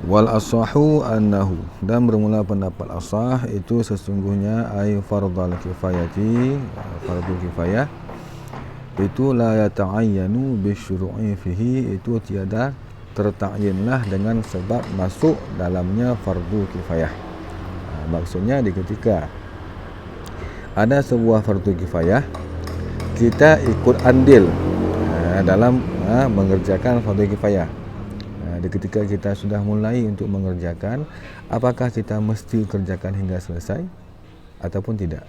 Wal asahu annahu, dan bermula pendapat asah itu sesungguhnya fardal kifayati, fardu kifayah itu la yata'ayyanu bisyuru'i fihi, itu tiada tertakyinlah dengan sebab masuk dalamnya fardu kifayah. Maksudnya di ketika ada sebuah fardu kifayah, kita ikut andil dalam mengerjakan fardu kifayah. Di ketika kita sudah mulai untuk mengerjakan, apakah kita mesti kerjakan hingga selesai ataupun tidak?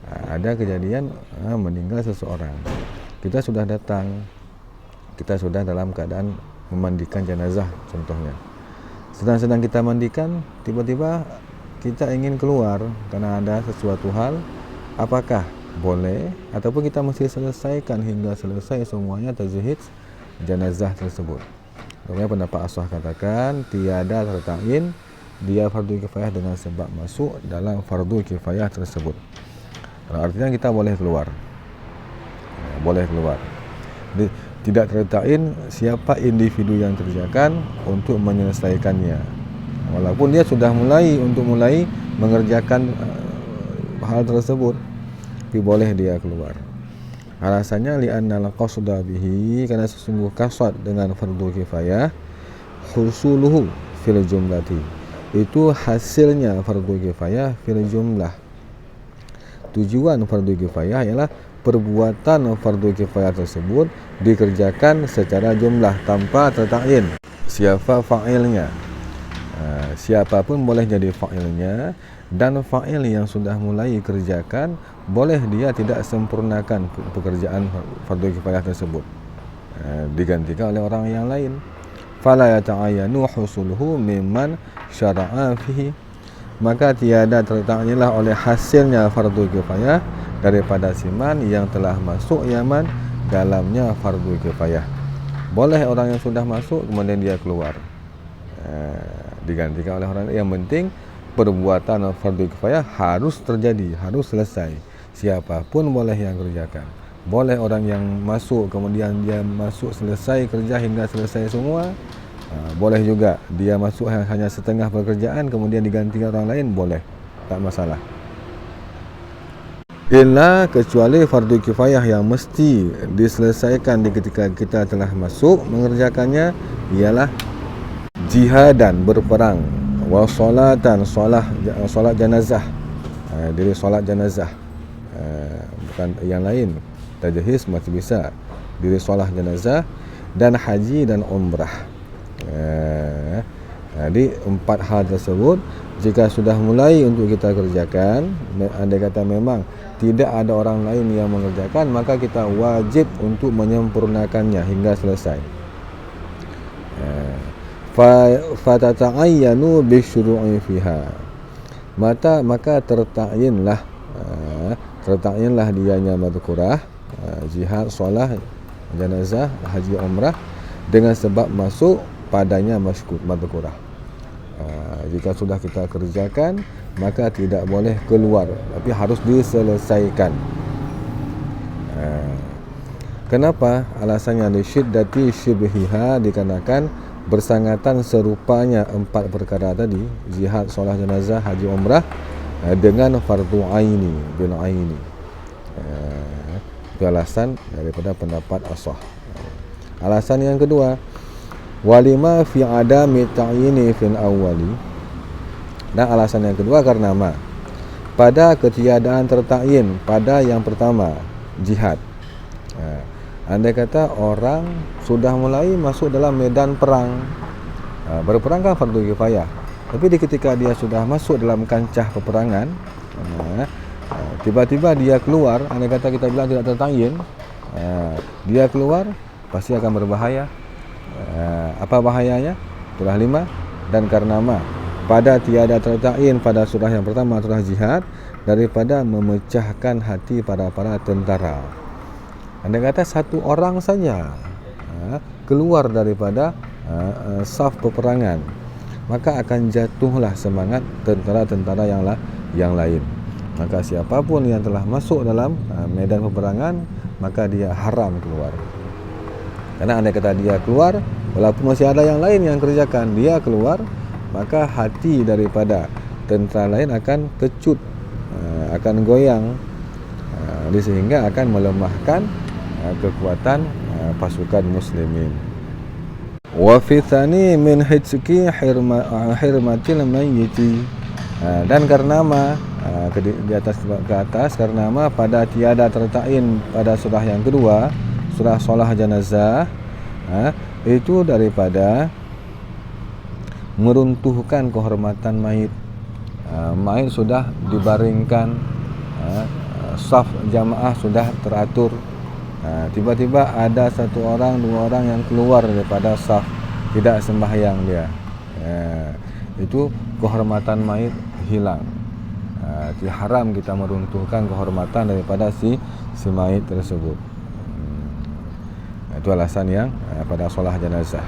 Ada kejadian meninggal seseorang, kita sudah datang, kita sudah dalam keadaan memandikan jenazah contohnya. Sedang-sedang kita mandikan, tiba-tiba kita ingin keluar karena ada sesuatu hal, apakah boleh ataupun kita mesti selesaikan hingga selesai semuanya tazhid jenazah tersebut? Makanya pendapat asah katakan tiada tertayin dia fardu kifayah dengan sebab masuk dalam fardu kifayah tersebut. Artinya kita boleh keluar, boleh keluar. Tidak tertayin siapa individu yang kerjakan untuk menyelesaikannya, walaupun dia sudah mulai mengerjakan hal tersebut, tapi boleh dia keluar. Alasannya li'annal qasda bihi, karena sesungguh kasad dengan fardu kifayah, husuluhu fil jumlati, itu hasilnya fardu kifayah fil jumlah. Tujuan fardu kifayah ialah perbuatan fardu kifayah tersebut dikerjakan secara jumlah tanpa tertakyin siapa fa'ilnya. Siapapun boleh jadi fa'ilnya, dan fa'il yang sudah mulai kerjakan boleh dia tidak sempurnakan pekerjaan fardu kifayah tersebut, digantikan oleh orang yang lain. Fala yata'ayyanu husuluhu mimman syara'a fihi, maka tiada tertakliflah oleh hasilnya fardu kifayah daripada siman yang telah masuk yaman dalamnya fardu kifayah. Boleh orang yang sudah masuk kemudian dia keluar, digantikan oleh orang lain. Yang penting perbuatan fardu kifayah harus terjadi, harus selesai. Siapapun boleh yang kerjakan. Boleh orang yang masuk kemudian dia masuk selesai kerja hingga selesai semua. Boleh juga dia masuk hanya setengah pekerjaan kemudian digantikan orang lain, boleh, tak masalah. Illa kecuali fardu kifayah yang mesti diselesaikan di ketika kita telah masuk mengerjakannya ialah jihadan, berperang, wa salatan, solat jenazah, diri solat jenazah, bukan yang lain. Tajhiz masih bisa, diri solat jenazah, dan haji dan umrah. Jadi 4 hal tersebut jika sudah mulai untuk kita kerjakan, andai kata memang tidak ada orang lain yang mengerjakan, maka kita wajib untuk menyempurnakannya hingga selesai. Fatata'ayyanu bisyuru'i fiha, maka tertakyinlah dianya madhkurah, jihad, solat jenazah, haji, umrah dengan sebab masuk padanya madhkurah. Jika sudah kita kerjakan, maka tidak boleh keluar, tapi harus diselesaikan. Kenapa? Alasannya li syiddati syibhiha, dikarenakan bersangatan serupanya 4 perkara tadi, jihad, solat jenazah, haji, umrah, dengan fardu aini bil aini. Itu alasan daripada pendapat asah. Alasan yang kedua, walima fi adami ta'yini fil awwali, dan alasan yang kedua karena pada ketiadaan tertakyin pada yang pertama, jihad. Andai kata orang sudah mulai masuk dalam medan perang, berperang kan fardu kifayah, tapi di ketika dia sudah masuk dalam kancah peperangan, tiba-tiba dia keluar, andai kata kita bilang tidak tertakyin, dia keluar pasti akan berbahaya. Apa bahayanya? Surah 5, dan karena pada tiada tertakyin pada surah yang pertama, surah jihad, daripada memecahkan hati para tentara. Andai kata satu orang saja keluar daripada saf peperangan, maka akan jatuhlah semangat tentara-tentara yang lain. Maka siapapun yang telah masuk dalam medan peperangan, maka dia haram keluar. Karena andai kata dia keluar, walaupun masih ada yang lain yang kerjakan, dia keluar, maka hati daripada tentera lain akan kecut, akan goyang, sehingga akan melemahkan kekuatan pasukan muslimin. Wa fi tsani min hitsqi hirmatil mayyiti, dan karena di atas ke atas, karena pada tiada tertain pada surah yang kedua, surah solah jenazah, itu daripada meruntuhkan kehormatan mayit. Mayit sudah dibaringkan, saf jamaah sudah teratur, tiba-tiba ada satu orang, dua orang yang keluar daripada saf, tidak sembahyang dia, itu kehormatan mayit hilang. Haram kita meruntuhkan kehormatan daripada si mayit tersebut. Itu alasan yang pada solah jenazah.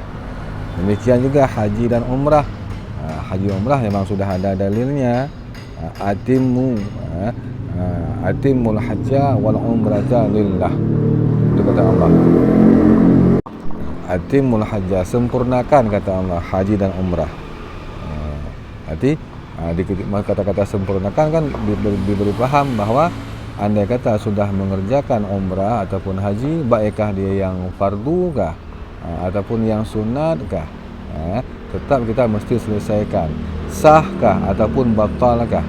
Demikian juga haji dan umrah. Haji umrah memang sudah ada dalilnya. Atimul hajja wal umrata lillah. Itu kata Allah. Atimul hajja, sempurnakan kata Allah haji dan umrah. Arti kata-kata sempurnakan kan diberi paham bahwa andai kata sudah mengerjakan umrah ataupun haji, baikkah dia yang fardu kah ataupun yang sunat kah, tetap kita mesti selesaikan. Sah kah ataupun batal kah,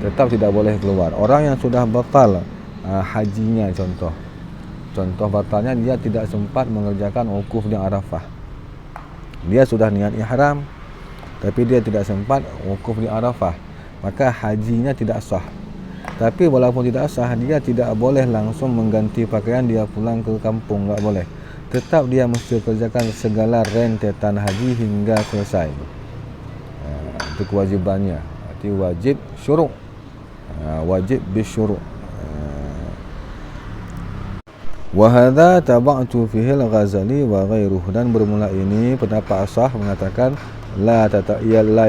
tetap tidak boleh keluar. Orang yang sudah batal hajinya, contoh batalnya, dia tidak sempat mengerjakan wukuf di Arafah. Dia sudah niat ihram tapi dia tidak sempat wukuf di Arafah, maka hajinya tidak sah. Tapi walaupun tidak sah, dia tidak boleh langsung mengganti pakaian dia pulang ke kampung, enggak boleh. Tetap dia mesti kerjakan segala rentetan haji hingga selesai. Itu kewajibannya. Arti wajib syuru', wajib bisyuru'. Wa hadza taba'tu fihi al-Ghazali wa ghairuhu, dan bermula ini pendapat Ashah mengatakan la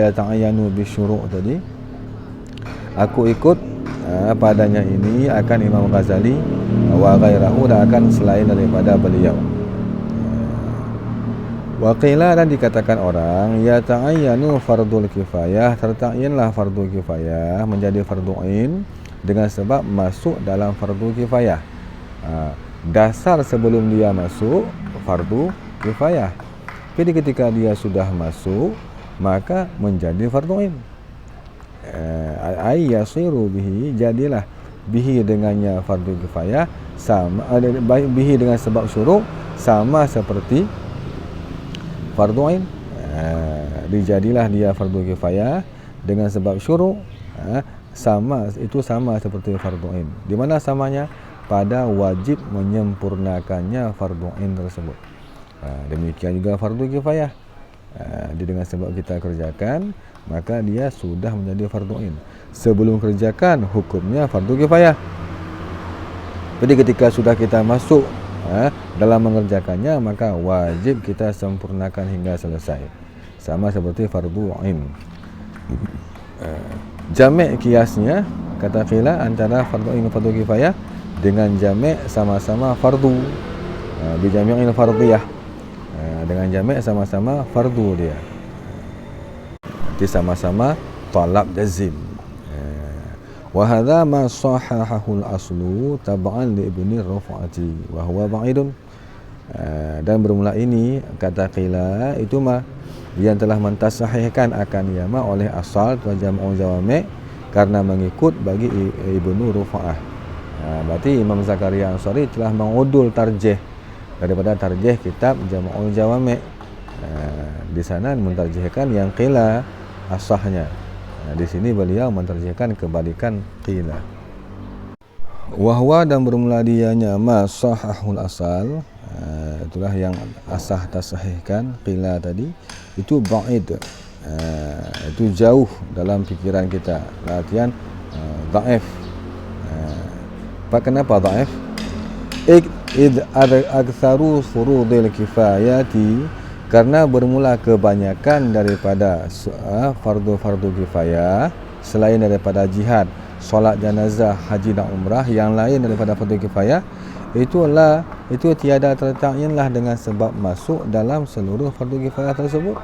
yata'ayyanu bisyuru' tadi. Aku ikut padanya ini akan Imam Ghazali wa ghairahu, dan akan selain daripada beliau. Wa qila, dan dikatakan orang, yata'ayyanu fardul kifayah, terta'yinlah fardu kifayah menjadi fardu ain dengan sebab masuk dalam fardu kifayah. Dasar sebelum dia masuk fardu kifayah, jadi ketika dia sudah masuk maka menjadi fardu ain. Ay yasiru bihi, jadilah bihi dengannya fardu kifayah, sama bihi dengan sebab syuru' sama seperti fardu ain. Dijadilah dia fardu kifayah dengan sebab syuru', sama seperti fardu ain. Di mana samanya? Pada wajib menyempurnakannya fardu ain tersebut. Demikian juga fardu kifayah, dengan sebab kita kerjakan maka dia sudah menjadi fardu ain. Sebelum kerjakan hukumnya fardu kifayah. Jadi ketika sudah kita masuk dalam mengerjakannya, maka wajib kita sempurnakan hingga selesai, sama seperti fardu ain. Jami' kiasnya, kata qila, antara fardu ain dan fardu kifayah dengan jami' sama-sama fardu, bijami'il fardiyah, dengan jami' sama-sama fardu dia, jadi sama-sama talab jazim. Wa hadza ma sahahahu al-aslu tab'an li ibni Rafa'ati wa huwa ba'idun. Dan bermula ini kata qila itu yang telah mentasahihkan akan yama oleh asal wa jam'u jawami' karena mengikut bagi Ibnu Rufa'ah. Berarti Imam Zakaria Ansari telah mengudul tarjih daripada tarjih kitab Jam'ul Jawami'. Di sana mentarjihkan yang qila asahnya. Di sini beliau mentarjihkan kebalikan qila. Wahwa, dan bermula dianya ma sahahul asal, itulah yang asah tasahihkan qila tadi, itu ba'id, itu jauh dalam pikiran kita. Latihan dhaif. Kenapa dhaif? Id aktsaru furudil kifayati, karena bermula kebanyakan daripada fardu-fardu kifayah selain daripada jihad, solat jenazah, haji dan umrah, yang lain daripada fardu kifayah, itu tiada tertayinlah dengan sebab masuk dalam seluruh fardu kifayah tersebut.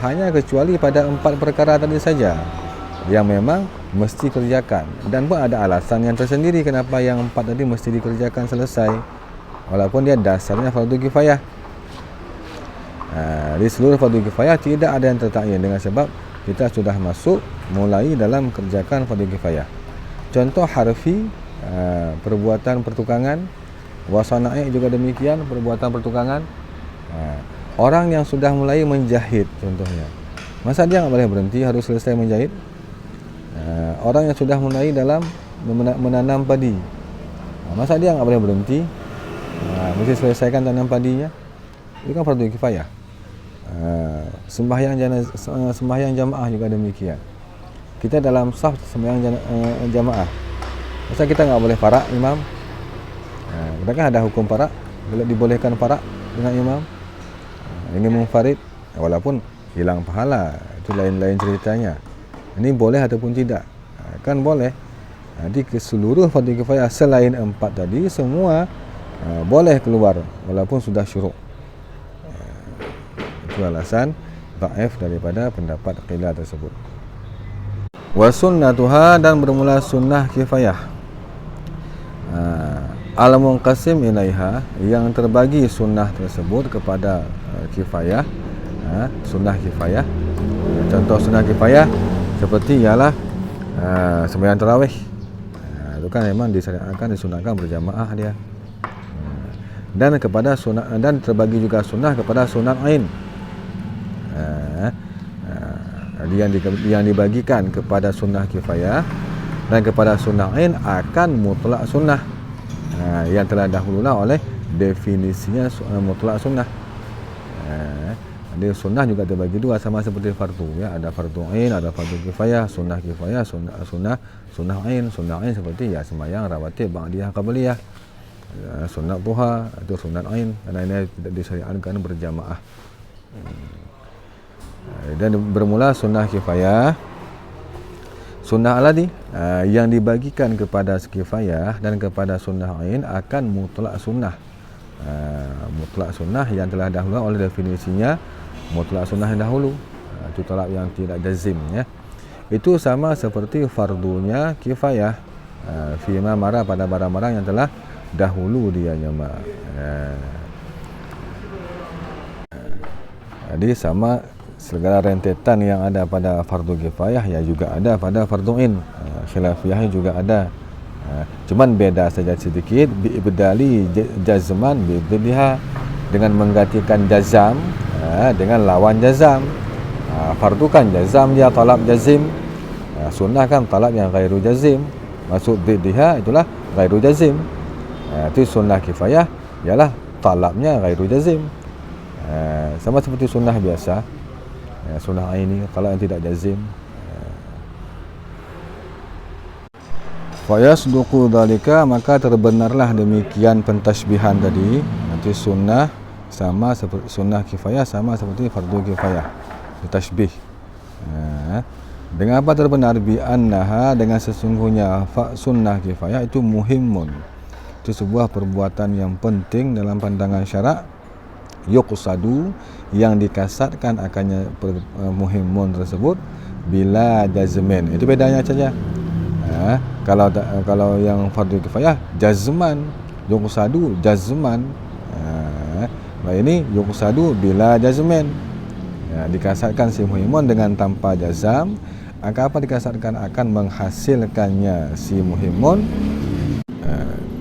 Hanya kecuali pada 4 perkara tadi saja yang memang mesti kerjakan, dan pun ada alasan yang tersendiri kenapa yang 4 tadi mesti dikerjakan selesai walaupun dia dasarnya fardu kifayah. Di seluruh fardu kifayah tidak ada yang tertayin dengan sebab kita sudah masuk mulai dalam kerjakan fardu kifayah. Contoh harfi, perbuatan pertukangan, wasana'i juga demikian, perbuatan pertukangan. Orang yang sudah mulai menjahit contohnya, masa dia nggak boleh berhenti, harus selesai menjahit? Orang yang sudah mulai dalam menanam padi, masa dia nggak boleh berhenti, mesti selesaikan tanam padinya? Itu kan fardu kifayah. Sembahyang jamaah juga demikian. Kita dalam saf sembahyang jamaah, masa kita nggak boleh farak imam? Kita kan ada hukum farak, dibolehkan farak dengan imam. Ini munfarid, walaupun hilang pahala, itu lain-lain ceritanya. Ini boleh ataupun tidak? Kan boleh. Jadi keseluruh fardu kifayah selain 4 tadi semua boleh keluar walaupun sudah syuruk. Itu alasan dhaif daripada pendapat qila tersebut. Wa sunnatuha, dan bermula sunnah kifayah. Al-munqasim ilaiha, yang terbagi sunnah tersebut kepada kifayah. Sunnah kifayah. Contoh sunnah kifayah seperti ialah sembahyang tarawih. Itu kan memang disyariatkan, disunahkan berjamaah dia. Dan kepada sunnah, dan terbagi juga sunnah kepada sunat ain. Yang dibagikan kepada sunnah kifayah dan kepada sunnah ain akan mutlak sunnah, yang telah dahululah oleh definisinya mutlak sunnah. Dia sunnah juga terbagi dua, sama seperti fardu ya, ada fardu ain, ada fardu kifayah, sunnah kifayah, sunnah ain. Sunnah ain seperti ya sembahyang rawatib, ba'diyah, qabliyah, sunat duha, itu sunat ain, karena ini tidak disyariatkan berjamaah. Dan bermula sunnah kifayah, sunnah aladi yang dibagikan kepada kifayah dan kepada sunnah ain akan mutlak sunnah. Mutlak sunnah yang telah dahulu oleh definisinya mutlak sunnah yang dahulu, itu talab yang tidak jazim ya. Itu sama seperti fardunya kifayah, fima mara, pada barang-barang yang telah dahulu dia nyama. Jadi sama segala rentetan yang ada pada fardu kifayah ya juga ada pada fardu ain. Khilafiyah juga ada. Cuman beda saja sedikit, bi'ibdali jazman bi'ibdiha, dengan menggantikan jazam dengan lawan jazam. Fardu kan jazam dia talab jazim, sunnah kan talab yang ghairu jazim, maksud bi'ibdiha itulah ghairu jazim. Itu sunnah kifayah ialah talabnya ghairu jazim. Sama seperti sunnah biasa, sunnah aini talab yang tidak jazim. Fayasduqu dzalika, maka terbenarlah demikian pentasbihan tadi. Nanti sunnah sama seperti sunnah kifayah, sama seperti fardu kifayah, tasbih. Dengan apa terbenar? Bi annaha, dengan sesungguhnya sunnah kifayah itu muhimmun, itu sebuah perbuatan yang penting dalam pandangan syarak. Yuqsadu, yang dikasatkan akannya muhimmun tersebut bila jazmin. Itu bedanya saja. Kalau yang fardu kifayah jazman, yuqsadu jazman. Ini yuqsadu bila jazman, dikasatkan si muhimmun dengan tanpa jazam. Apa dikasatkan? Akan menghasilkannya si muhimmun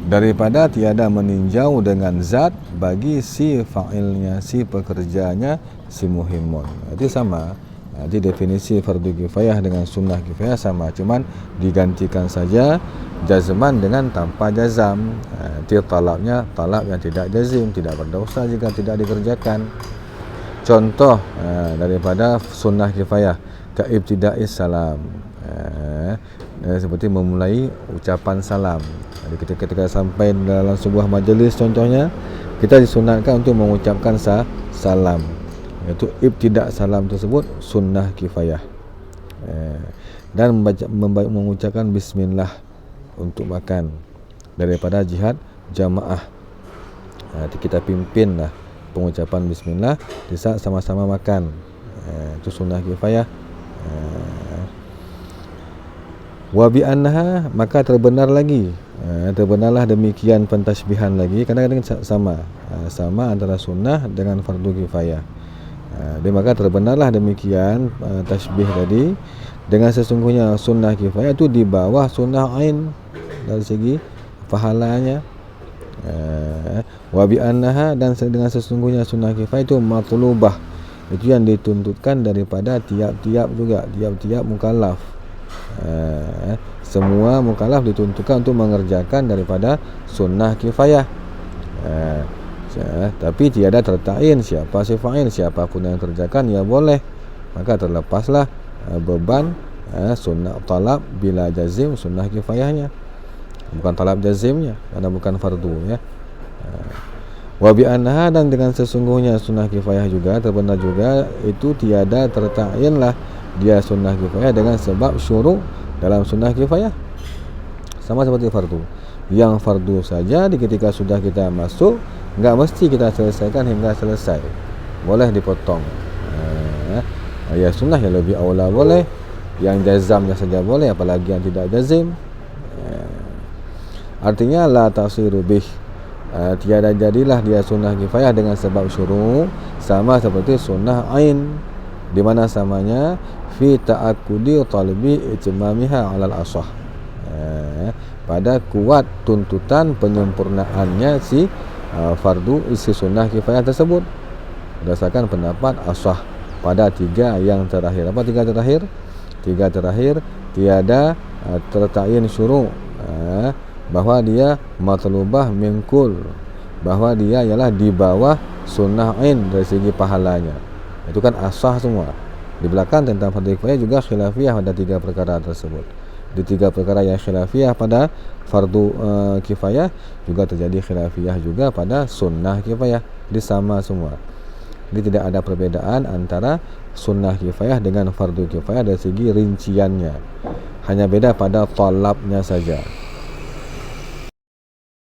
daripada tiada meninjau dengan zat bagi si fa'ilnya, si pekerjanya, si muhimmun. Itu sama. Jadi definisi fardu kifayah dengan sunnah kifayah sama, cuman digantikan saja jazman dengan tanpa jazam. Itu talabnya talab yang tidak jazim, tidak berdosa jika tidak dikerjakan. Contoh daripada sunnah kifayah, kaibtida'is salam, seperti memulai ucapan salam. Jadi ketika sampai dalam sebuah majlis contohnya, kita disunatkan untuk mengucapkan salam. Iaitu ibtidak salam tersebut sunnah kifayah. Dan mengucapkan bismillah untuk makan daripada jihad jamaah. Kita pimpinlah pengucapan bismillah di saat sama-sama makan. Itu sunnah kifayah. Wa bi annaha, maka terbenar lagi, terbenarlah demikian pentasbihan lagi, kadang-kadang sama antara sunnah dengan fardu kifayah. Dan maka terbenarlah demikian tasbih tadi, dengan sesungguhnya sunnah kifayah itu di bawah sunnah ain dari segi pahalanya. Wa bi annaha, dan dengan sesungguhnya sunnah kifayah itu matlubah, itu yang dituntutkan daripada tiap-tiap mukallaf. Semua mukallaf dituntutkan untuk mengerjakan daripada sunnah kifayah. Tapi tiada tertain siapa si fa'il, siapapun yang kerjakan ya boleh, maka terlepaslah beban sunnah talab bila jazim sunnah kifayahnya, bukan talab jazimnya, karena bukan fardu ya. Wa bi annaha, dan dengan sesungguhnya sunnah kifayah juga terbenar juga itu tiada tertainlah dia sunnah kifayah dengan sebab syuru' dalam sunnah kifayah, sama seperti fardu. Yang fardu saja ketika sudah kita masuk, enggak mesti kita selesaikan hingga selesai, boleh dipotong. Ya sunnah yang lebih aula boleh, yang jazamnya saja boleh, apalagi yang tidak jazim. Artinya la tasiru bih, tiada jadilah dia sunnah kifayah dengan sebab syuru', sama seperti sunnah ain, di mana samanya fi ta'akkudi talbi itmamiha 'alal ashah, pada kuat tuntutan penyempurnaannya si fardu isi sunnah kifayah tersebut, berdasarkan pendapat ashah pada tiga yang terakhir. Apa tiga terakhir? Tiga terakhir tiada tertain syuru', bahwa dia matlubah mingkul, bahwa dia ialah di bawah sunnah ain dari segi pahalanya. Itu kan ashah semua. Di belakang tentang fardu kifayah juga khilafiyah pada tiga perkara tersebut. Di tiga perkara yang khilafiyah pada fardu kifayah, juga terjadi khilafiyah juga pada sunnah kifayah. Di sama semua. Jadi tidak ada perbedaan antara sunnah kifayah dengan fardu kifayah dari segi rinciannya. Hanya beda pada talabnya saja.